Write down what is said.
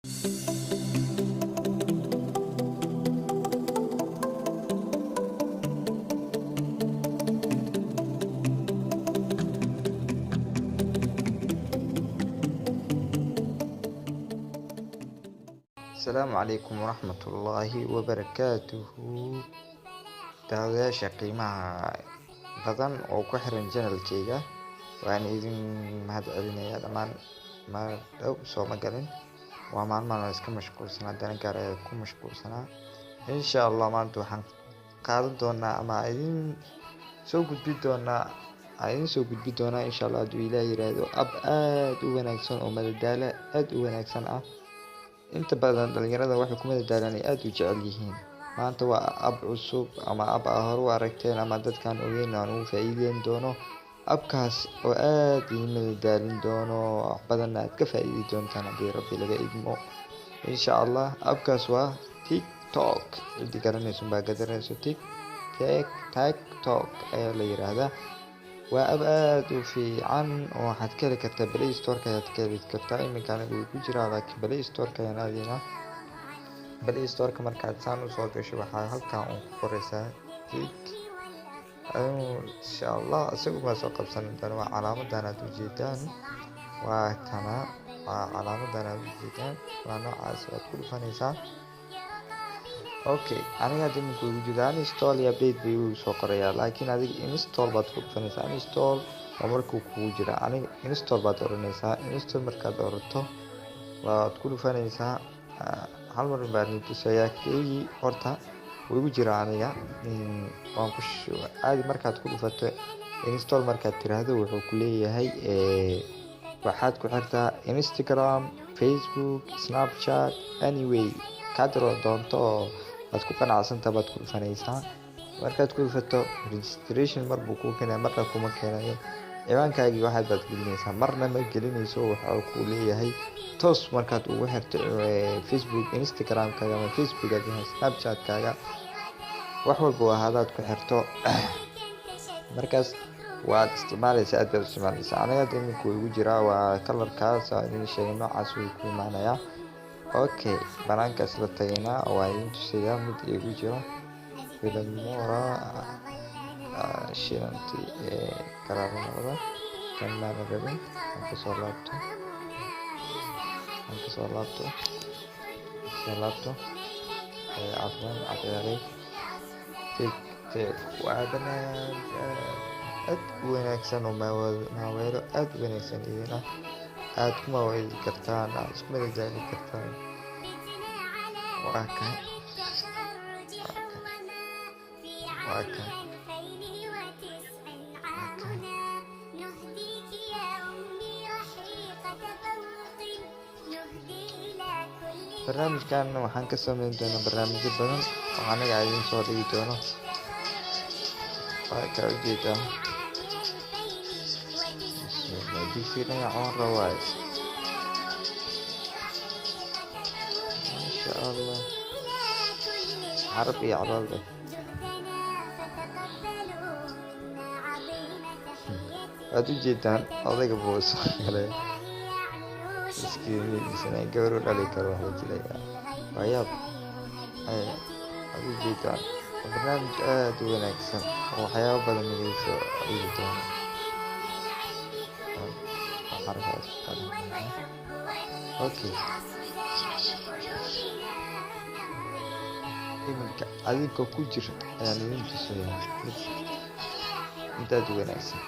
السلام عليكم ورحمة الله وبركاته. daawadayaasha qiimaha badan oo ku xiran channelkayga waan idin mahadcelinayaa dhammaan. dhow soo ma galin, waa maalmahan iska mashquulsanaa, dana gaar ayaa ku mashquulsanaa. insha allah maanta waxaan qaadan doonaa ama idin soo gudbi doonaa insha allah hadduu ilaahay yiraahdo ab aad u wanaagsan oo madadaalo aad u wanaagsan ah. inta badan dhalinyarada waxay ku madadaalaan ay aad u jecel yihiin. maanta waa ab cusub ama ab hore u aragteen ama dadkaan ogeyn aan ugu faa'iideyn doono. abkaas oo aad idin madadaalin doono, wax badan aad ka faa'iidi doontaan haddii rabbi laga idmo insha allah. abkaas waa TikTok. cidii garanayso baa garanayso. TikTok ayaa la yiraahdaa. waa ab aad u fiican oo waxaad ka heli kartaa Play Store-ka, ayaad ka heli kartaa. iminka anigu wuu ku jiraa, laakiin Play Store-ka ayaan aadaynaa. Play Store-ka markaad saan usoo gasho waxaa halkan ku qoraysaa insha allah isagu baa soo qabsan doona. waa calaamadan aad ujeedaan, waa tana, waa calaamadan aad ujeedaan, waa noocaas waad ku dhufanaysaa. okay, aniga hadda iminka ugu jira uninstall iyo update bay igu soo qorayaa, laakiin adiga install baad ku dhufanaysaa. install waa markuu kugu jira, aniga install baad oranaysaa. install markaad orato waad ku dhufanaysaa. hal mar baan tusayaa keygii horta wuu igu jira aniga. waan ku caadi markaad ku dhufato install markaad tiraahdo wuxuu ku leeyahay waxaad ku xirtaa Instagram, Facebook, Snapchat, anyway kaad doonto oo aad ku qanacsantahay baad ku dhufanaysaa. markaad ku dhufato registration mar buu kuu keenaya, marna kuma keenayo. ciwaankaagii waxaad baad gelinaysaa, marna ma gelinayso. waxa uu ku leeyahay toos markaad ugu xirto Facebook, Instagram-kaaga ama Facebook-kaaga ama Snapchat-kaaga, wax walba oo hadaad ku xirto markaas waad isticmaalaysaa, aad baad isticmaalaysaa. aniga iminka wuu igu jiraa, waa kalarkaas aan idin sheegay, noocaas wuu ku imaanayaa. okay, banaankaas la tagaynaa oo waa idin tusayaa mid igu jiro Filimora shilanti karaarnimada kan maan rabin. aan kasoo laabto afwan cadaalay. waa barnaamij aad u wanaagsan oo maaweelo aad u wanaagsan idin ah. aad ku maaweeli kartaan, aad isku madadaali kartaan. waa kan barnaamijkan waxaan ka sameyn doonaa barnaamijyo badan oo aniga idin soo dhigi doono. waa ka ujeedaa digsiga coon rawaay insha allah carab iyo calool leh. waad ujeedaan odayga buu soo galay iskiimiisana gabar u dhali karo wax la jilayaa. waa yaab. waad ujeedaan barnaamij aad u wanaagsan oo waxyaabo badan midayso dhigi doono. okay, iminka adiga ku jira ayaan idin tusayaa mid aad u wanaagsan.